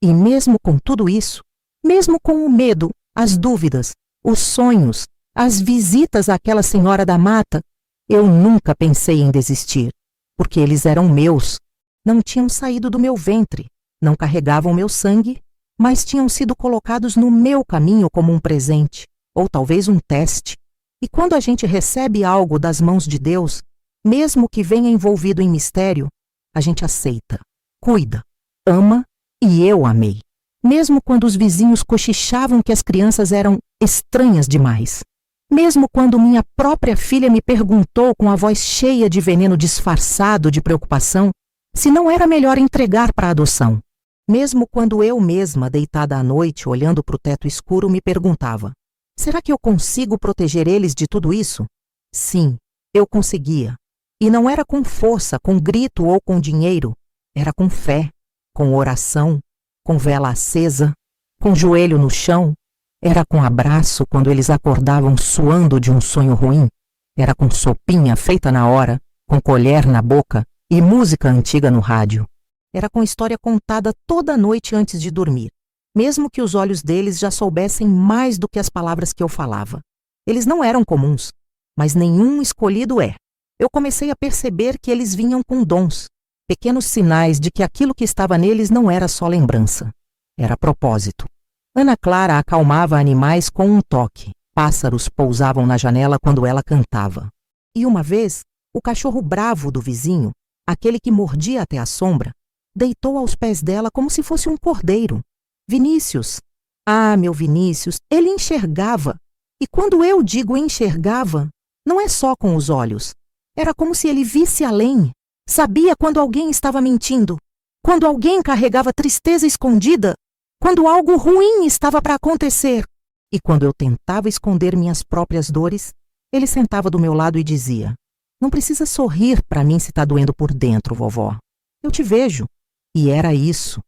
E mesmo com tudo isso, mesmo com o medo, as dúvidas, os sonhos, as visitas àquela senhora da mata, eu nunca pensei em desistir, porque eles eram meus. Não tinham saído do meu ventre, não carregavam meu sangue, mas tinham sido colocados no meu caminho como um presente, ou talvez um teste. E quando a gente recebe algo das mãos de Deus, mesmo que venha envolvido em mistério, a gente aceita, cuida, ama, e eu amei. Mesmo quando os vizinhos cochichavam que as crianças eram estranhas demais. Mesmo quando minha própria filha me perguntou com a voz cheia de veneno disfarçado de preocupação se não era melhor entregar para adoção. Mesmo quando eu mesma, deitada à noite, olhando para o teto escuro, me perguntava: será que eu consigo proteger eles de tudo isso? Sim, eu conseguia. E não era com força, com grito ou com dinheiro. Era com fé, com oração, com vela acesa, com joelho no chão. Era com abraço quando eles acordavam suando de um sonho ruim. Era com sopinha feita na hora, com colher na boca e música antiga no rádio. Era com história contada toda noite antes de dormir, mesmo que os olhos deles já soubessem mais do que as palavras que eu falava. Eles não eram comuns, mas nenhum escolhido é. Eu comecei a perceber que eles vinham com dons, pequenos sinais de que aquilo que estava neles não era só lembrança, era propósito. Ana Clara acalmava animais com um toque. Pássaros pousavam na janela quando ela cantava. E uma vez, o cachorro bravo do vizinho, aquele que mordia até a sombra, deitou aos pés dela como se fosse um cordeiro. Vinícius! Ah, meu Vinícius, ele enxergava. E quando eu digo enxergava, não é só com os olhos. Era como se ele visse além. Sabia quando alguém estava mentindo, quando alguém carregava tristeza escondida, quando algo ruim estava para acontecer. E quando eu tentava esconder minhas próprias dores, ele sentava do meu lado e dizia: não precisa sorrir para mim se está doendo por dentro, vovó. Eu te vejo. E era isso.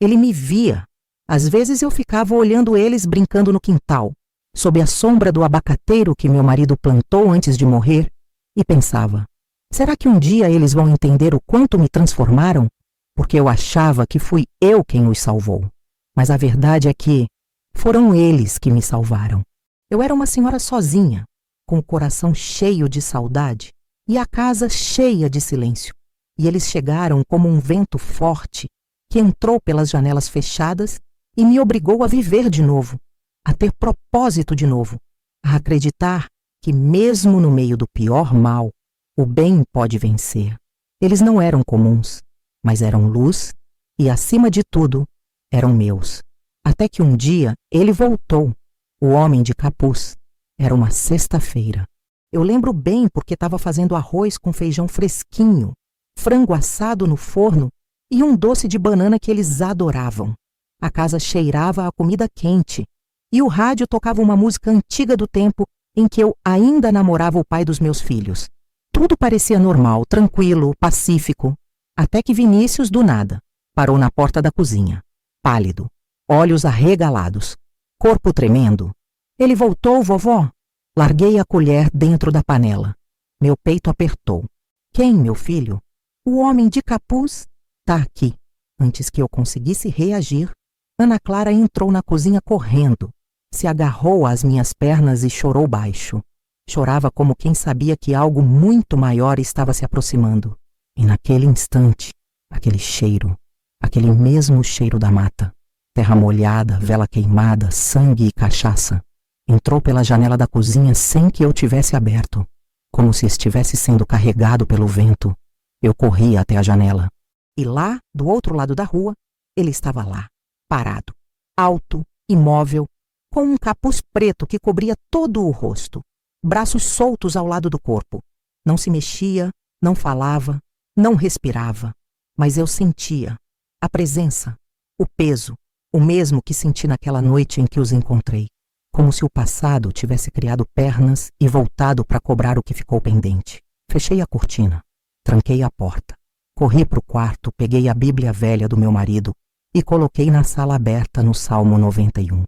Ele me via. Às vezes eu ficava olhando eles brincando no quintal, sob a sombra do abacateiro que meu marido plantou antes de morrer, e pensava: será que um dia eles vão entender o quanto me transformaram? Porque eu achava que fui eu quem os salvou. Mas a verdade é que foram eles que me salvaram. Eu era uma senhora sozinha, com o coração cheio de saudade e a casa cheia de silêncio. E eles chegaram como um vento forte que entrou pelas janelas fechadas e me obrigou a viver de novo, a ter propósito de novo, a acreditar que mesmo no meio do pior mal, o bem pode vencer. Eles não eram comuns, mas eram luz e, acima de tudo, eram meus. Até que um dia ele voltou, o homem de capuz. Era uma sexta-feira. Eu lembro bem porque estava fazendo arroz com feijão fresquinho, frango assado no forno e um doce de banana que eles adoravam. A casa cheirava a comida quente e o rádio tocava uma música antiga do tempo em que eu ainda namorava o pai dos meus filhos. Tudo parecia normal, tranquilo, pacífico, até que Vinícius, do nada, parou na porta da cozinha. Pálido, olhos arregalados, corpo tremendo. Ele voltou, vovó? Larguei a colher dentro da panela. Meu peito apertou. Quem, meu filho? O homem de capuz? Tá aqui. Antes que eu conseguisse reagir, Ana Clara entrou na cozinha correndo, se agarrou às minhas pernas e chorou baixo. Chorava como quem sabia que algo muito maior estava se aproximando. E naquele instante, aquele cheiro, aquele mesmo cheiro da mata, terra molhada, vela queimada, sangue e cachaça, entrou pela janela da cozinha sem que eu tivesse aberto, como se estivesse sendo carregado pelo vento. Eu corri até a janela. E lá, do outro lado da rua, ele estava lá, parado, alto, imóvel, com um capuz preto que cobria todo o rosto, braços soltos ao lado do corpo. Não se mexia, não falava, não respirava, mas eu sentia a presença, o peso, o mesmo que senti naquela noite em que os encontrei, como se o passado tivesse criado pernas e voltado para cobrar o que ficou pendente. Fechei a cortina, tranquei a porta, corri para o quarto, peguei a Bíblia velha do meu marido e coloquei na sala aberta no Salmo 91.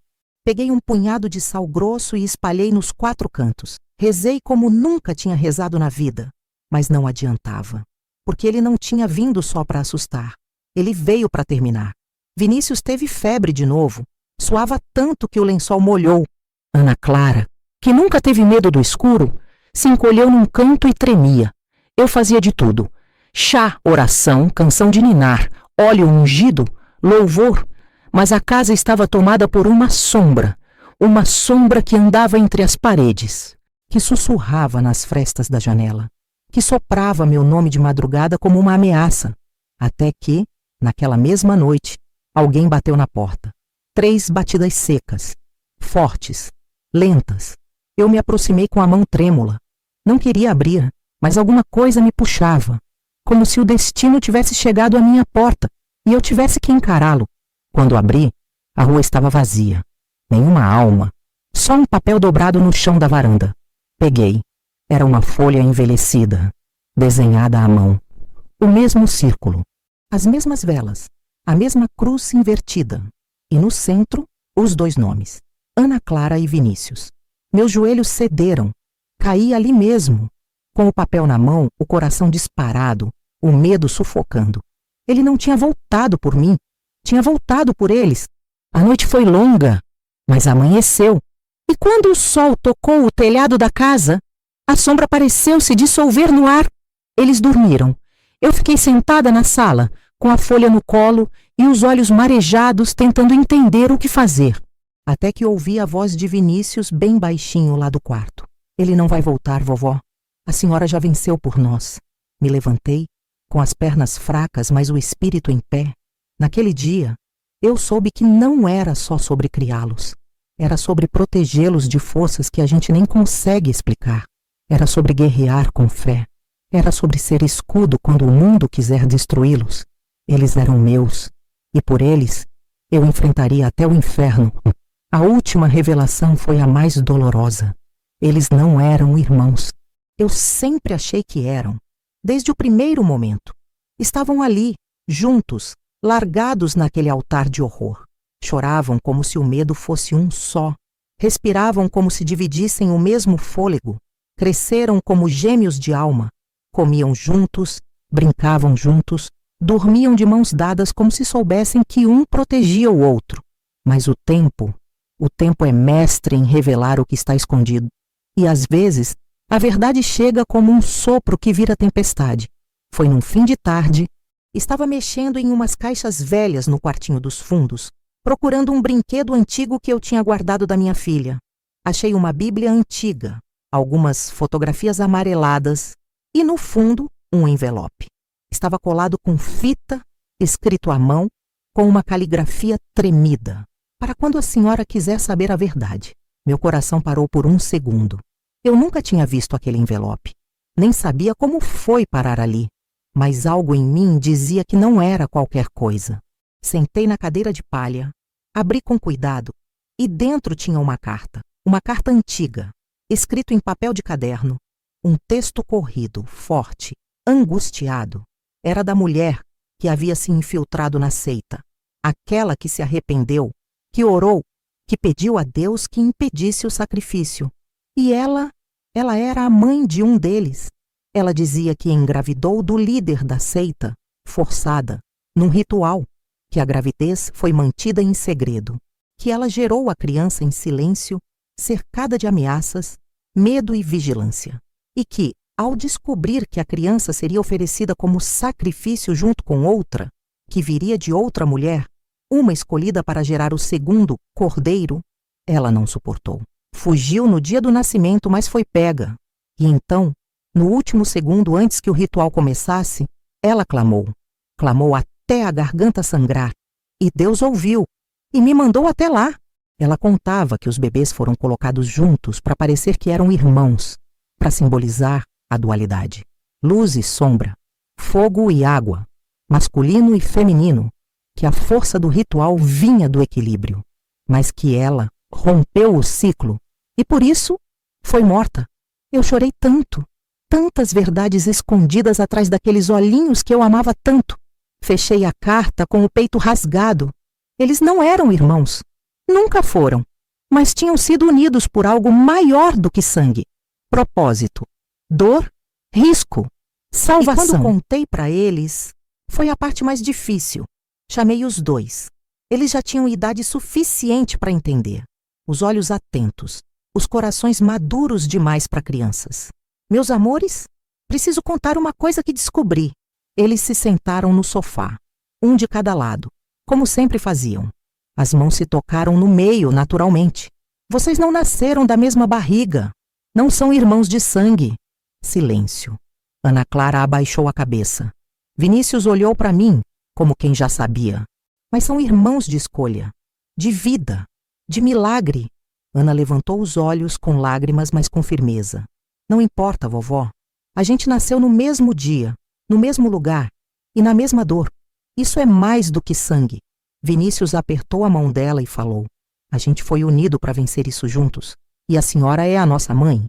Peguei um punhado de sal grosso e espalhei nos 4 cantos. Rezei como nunca tinha rezado na vida, mas não adiantava, porque ele não tinha vindo só para assustar. Ele veio para terminar. Vinícius teve febre de novo. Suava tanto que o lençol molhou. Ana Clara, que nunca teve medo do escuro, se encolheu num canto e tremia. Eu fazia de tudo. Chá, oração, canção de ninar, óleo ungido, louvor. Mas a casa estava tomada por uma sombra que andava entre as paredes, que sussurrava nas frestas da janela, que soprava meu nome de madrugada como uma ameaça, até que, naquela mesma noite, alguém bateu na porta. 3 batidas secas, fortes, lentas. Eu me aproximei com a mão trêmula. Não queria abrir, mas alguma coisa me puxava, como se o destino tivesse chegado à minha porta e eu tivesse que encará-lo. Quando abri, a rua estava vazia. Nenhuma alma, só um papel dobrado no chão da varanda. Peguei. Era uma folha envelhecida, desenhada à mão. O mesmo círculo, as mesmas velas, a mesma cruz invertida. E no centro, os 2 nomes, Ana Clara e Vinícius. Meus joelhos cederam. Caí ali mesmo, com o papel na mão, o coração disparado, o medo sufocando. Ele não tinha voltado por mim. Tinha voltado por eles. A noite foi longa, mas amanheceu. E quando o sol tocou o telhado da casa, a sombra pareceu se dissolver no ar. Eles dormiram. Eu fiquei sentada na sala, com a folha no colo e os olhos marejados, tentando entender o que fazer. Até que ouvi a voz de Vinícius bem baixinho lá do quarto. Ele não vai voltar, vovó. A senhora já venceu por nós. Me levantei, com as pernas fracas, mas o espírito em pé. Naquele dia, eu soube que não era só sobre criá-los. Era sobre protegê-los de forças que a gente nem consegue explicar. Era sobre guerrear com fé. Era sobre ser escudo quando o mundo quiser destruí-los. Eles eram meus, e por eles eu enfrentaria até o inferno. A última revelação foi a mais dolorosa. Eles não eram irmãos. Eu sempre achei que eram, desde o primeiro momento. Estavam ali, juntos, largados naquele altar de horror. Choravam como se o medo fosse um só. Respiravam como se dividissem o mesmo fôlego. Cresceram como gêmeos de alma. Comiam juntos, brincavam juntos, dormiam de mãos dadas como se soubessem que um protegia o outro. Mas o tempo é mestre em revelar o que está escondido. E às vezes, a verdade chega como um sopro que vira tempestade. Foi num fim de tarde. Estava mexendo em umas caixas velhas no quartinho dos fundos, procurando um brinquedo antigo que eu tinha guardado da minha filha. Achei uma Bíblia antiga, algumas fotografias amareladas e, no fundo, um envelope. Estava colado com fita, escrito à mão, com uma caligrafia tremida. Para quando a senhora quiser saber a verdade. Meu coração parou por um segundo. Eu nunca tinha visto aquele envelope. Nem sabia como foi parar ali. Mas algo em mim dizia que não era qualquer coisa. Sentei na cadeira de palha, abri com cuidado, e dentro tinha uma carta antiga, escrito em papel de caderno, um texto corrido, forte, angustiado. Era da mulher que havia se infiltrado na seita, aquela que se arrependeu, que orou, que pediu a Deus que impedisse o sacrifício. E ela era a mãe de um deles. Ela dizia que engravidou do líder da seita, forçada, num ritual, que a gravidez foi mantida em segredo, que ela gerou a criança em silêncio, cercada de ameaças, medo e vigilância, e que, ao descobrir que a criança seria oferecida como sacrifício junto com outra, que viria de outra mulher, uma escolhida para gerar o segundo cordeiro, ela não suportou. Fugiu no dia do nascimento, mas foi pega. E então, no último segundo antes que o ritual começasse, ela clamou. Clamou até a garganta sangrar. E Deus ouviu e me mandou até lá. Ela contava que os bebês foram colocados juntos para parecer que eram irmãos, para simbolizar a dualidade. Luz e sombra, fogo e água, masculino e feminino, que a força do ritual vinha do equilíbrio, mas que ela rompeu o ciclo e por isso foi morta. Eu chorei tanto, tantas verdades escondidas atrás daqueles olhinhos que eu amava tanto. Fechei a carta com o peito rasgado. Eles não eram irmãos, nunca foram, mas tinham sido unidos por algo maior do que sangue. Propósito, dor, risco, salvação. E quando contei para eles, foi a parte mais difícil. Chamei os dois. Eles já tinham idade suficiente para entender. Os olhos atentos, os corações maduros demais para crianças. Meus amores, preciso contar uma coisa que descobri. Eles se sentaram no sofá, um de cada lado, como sempre faziam. As mãos se tocaram no meio, naturalmente. Vocês não nasceram da mesma barriga. Não são irmãos de sangue. Silêncio. Ana Clara abaixou a cabeça. Vinícius olhou para mim, como quem já sabia. Mas são irmãos de escolha, de vida, de milagre. Ana levantou os olhos com lágrimas, mas com firmeza. Não importa, vovó. A gente nasceu no mesmo dia, no mesmo lugar e na mesma dor. Isso é mais do que sangue. Vinícius apertou a mão dela e falou: a gente foi unido para vencer isso juntos. E a senhora é a nossa mãe.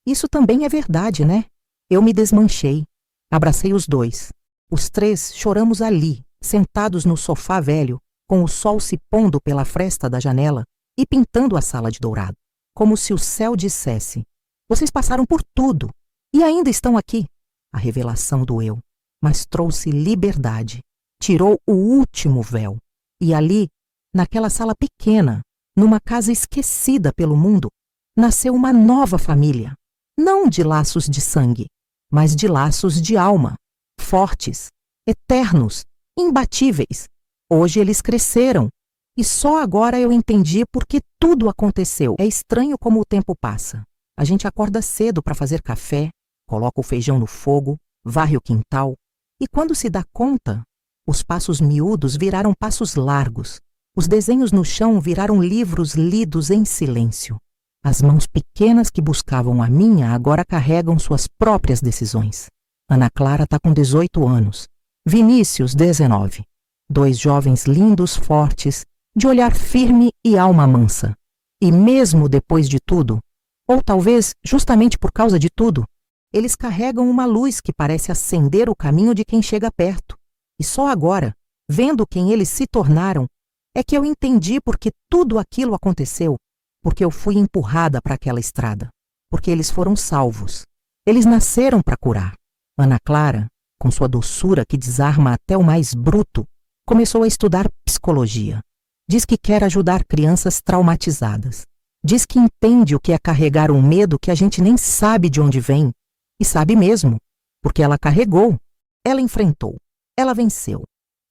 Isso também é verdade, né? Eu me desmanchei. Abracei os dois. Os três choramos ali, sentados no sofá velho, com o sol se pondo pela fresta da janela e pintando a sala de dourado. Como se o céu dissesse: vocês passaram por tudo e ainda estão aqui. A revelação doeu, mas trouxe liberdade. Tirou o último véu. E ali, naquela sala pequena, numa casa esquecida pelo mundo, nasceu uma nova família. Não de laços de sangue, mas de laços de alma. Fortes, eternos, imbatíveis. Hoje eles cresceram. E só agora eu entendi por que tudo aconteceu. É estranho como o tempo passa. A gente acorda cedo para fazer café, coloca o feijão no fogo, varre o quintal. E quando se dá conta, os passos miúdos viraram passos largos. Os desenhos no chão viraram livros lidos em silêncio. As mãos pequenas que buscavam a minha agora carregam suas próprias decisões. Ana Clara está com 18 anos. Vinícius, 19. Dois jovens lindos, fortes, de olhar firme e alma mansa. E mesmo depois de tudo, ou talvez justamente por causa de tudo, eles carregam uma luz que parece acender o caminho de quem chega perto. E só agora, vendo quem eles se tornaram, é que eu entendi por que tudo aquilo aconteceu, porque eu fui empurrada para aquela estrada, porque eles foram salvos. Eles nasceram para curar. Ana Clara, com sua doçura que desarma até o mais bruto, começou a estudar psicologia. Diz que quer ajudar crianças traumatizadas. Diz que entende o que é carregar um medo que a gente nem sabe de onde vem. E sabe mesmo, porque ela carregou, ela enfrentou, ela venceu.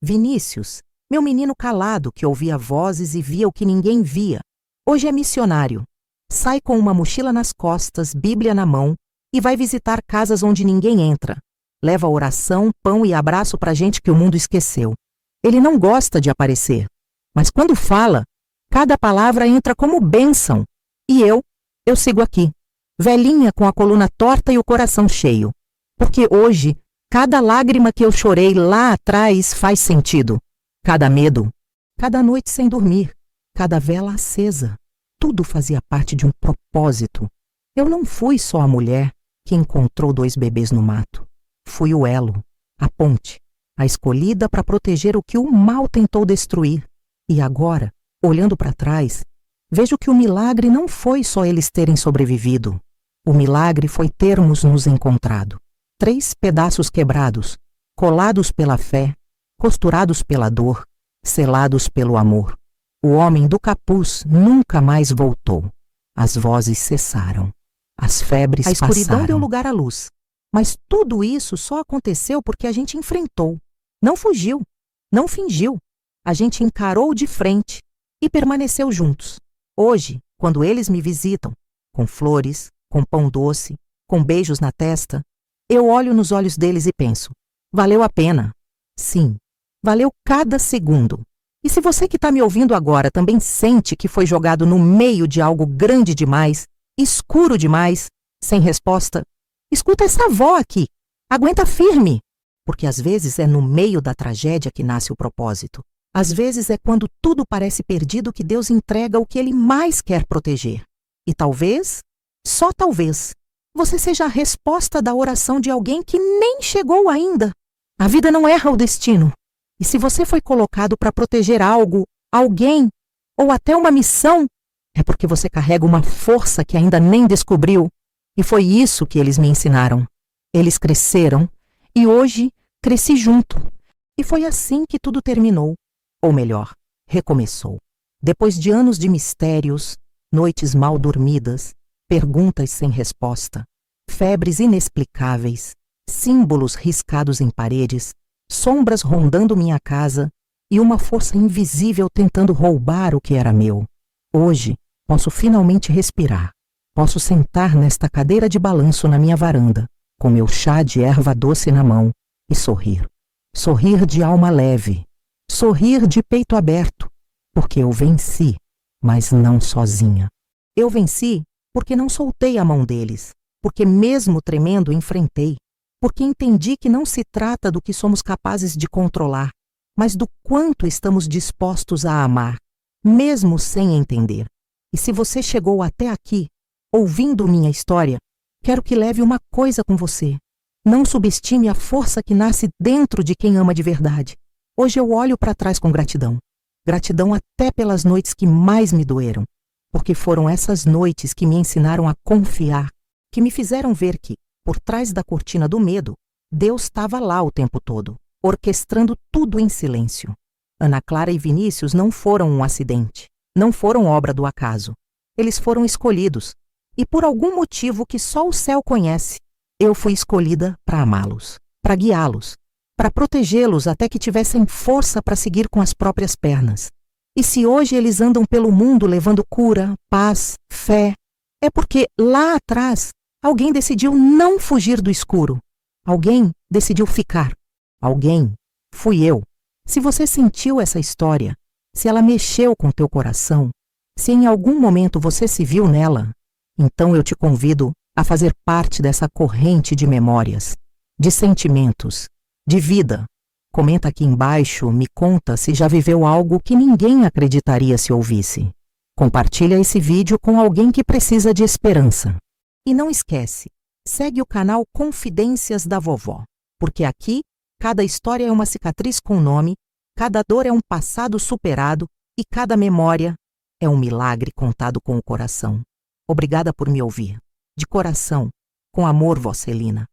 Vinícius, meu menino calado que ouvia vozes e via o que ninguém via, hoje é missionário. Sai com uma mochila nas costas, Bíblia na mão, e vai visitar casas onde ninguém entra. Leva oração, pão e abraço para gente que o mundo esqueceu. Ele não gosta de aparecer, mas quando fala, cada palavra entra como bênção. E eu sigo aqui, velhinha com a coluna torta e o coração cheio. Porque hoje, cada lágrima que eu chorei lá atrás faz sentido. Cada medo, cada noite sem dormir, cada vela acesa, tudo fazia parte de um propósito. Eu não fui só a mulher que encontrou dois bebês no mato. Fui o elo, a ponte, a escolhida para proteger o que o mal tentou destruir. E agora, olhando para trás, vejo que o milagre não foi só eles terem sobrevivido. O milagre foi termos nos encontrado. 3 pedaços quebrados, colados pela fé, costurados pela dor, selados pelo amor. O homem do capuz nunca mais voltou. As vozes cessaram. As febres passaram. A escuridão deu lugar à luz. Mas tudo isso só aconteceu porque a gente enfrentou. Não fugiu, não fingiu. A gente encarou de frente e permaneceu juntos. Hoje, quando eles me visitam, com flores, com pão doce, com beijos na testa, eu olho nos olhos deles e penso, valeu a pena. Sim, valeu cada segundo. E se você que está me ouvindo agora também sente que foi jogado no meio de algo grande demais, escuro demais, sem resposta, escuta essa avó aqui. Aguenta firme. Porque às vezes é no meio da tragédia que nasce o propósito. Às vezes é quando tudo parece perdido que Deus entrega o que Ele mais quer proteger. E talvez, só talvez, você seja a resposta da oração de alguém que nem chegou ainda. A vida não erra o destino. E se você foi colocado para proteger algo, alguém, ou até uma missão, é porque você carrega uma força que ainda nem descobriu. E foi isso que eles me ensinaram. Eles cresceram e hoje cresci junto. E foi assim que tudo terminou. Ou melhor, recomeçou. Depois de anos de mistérios, noites mal dormidas, perguntas sem resposta, febres inexplicáveis, símbolos riscados em paredes, sombras rondando minha casa e uma força invisível tentando roubar o que era meu. Hoje, posso finalmente respirar. Posso sentar nesta cadeira de balanço na minha varanda, com meu chá de erva doce na mão, e sorrir. Sorrir de alma leve. Sorrir de peito aberto, porque eu venci, mas não sozinha. Eu venci porque não soltei a mão deles, porque mesmo tremendo enfrentei, porque entendi que não se trata do que somos capazes de controlar, mas do quanto estamos dispostos a amar, mesmo sem entender. E se você chegou até aqui, ouvindo minha história, quero que leve uma coisa com você. Não subestime a força que nasce dentro de quem ama de verdade. Hoje eu olho para trás com gratidão. Gratidão até pelas noites que mais me doeram, porque foram essas noites que me ensinaram a confiar, que me fizeram ver que, por trás da cortina do medo, Deus estava lá o tempo todo, orquestrando tudo em silêncio. Ana Clara e Vinícius não foram um acidente, não foram obra do acaso. Eles foram escolhidos, e por algum motivo que só o céu conhece, eu fui escolhida para amá-los, para guiá-los, para protegê-los até que tivessem força para seguir com as próprias pernas. E se hoje eles andam pelo mundo levando cura, paz, fé, é porque lá atrás alguém decidiu não fugir do escuro. Alguém decidiu ficar. Alguém fui eu. Se você sentiu essa história, se ela mexeu com teu coração, se em algum momento você se viu nela, então eu te convido a fazer parte dessa corrente de memórias, de sentimentos, de vida. Comenta aqui embaixo, me conta se já viveu algo que ninguém acreditaria se ouvisse. Compartilha esse vídeo com alguém que precisa de esperança. E não esquece, segue o canal Confidências da Vovó, porque aqui cada história é uma cicatriz com nome, cada dor é um passado superado e cada memória é um milagre contado com o coração. Obrigada por me ouvir. De coração, com amor, Vó Celina.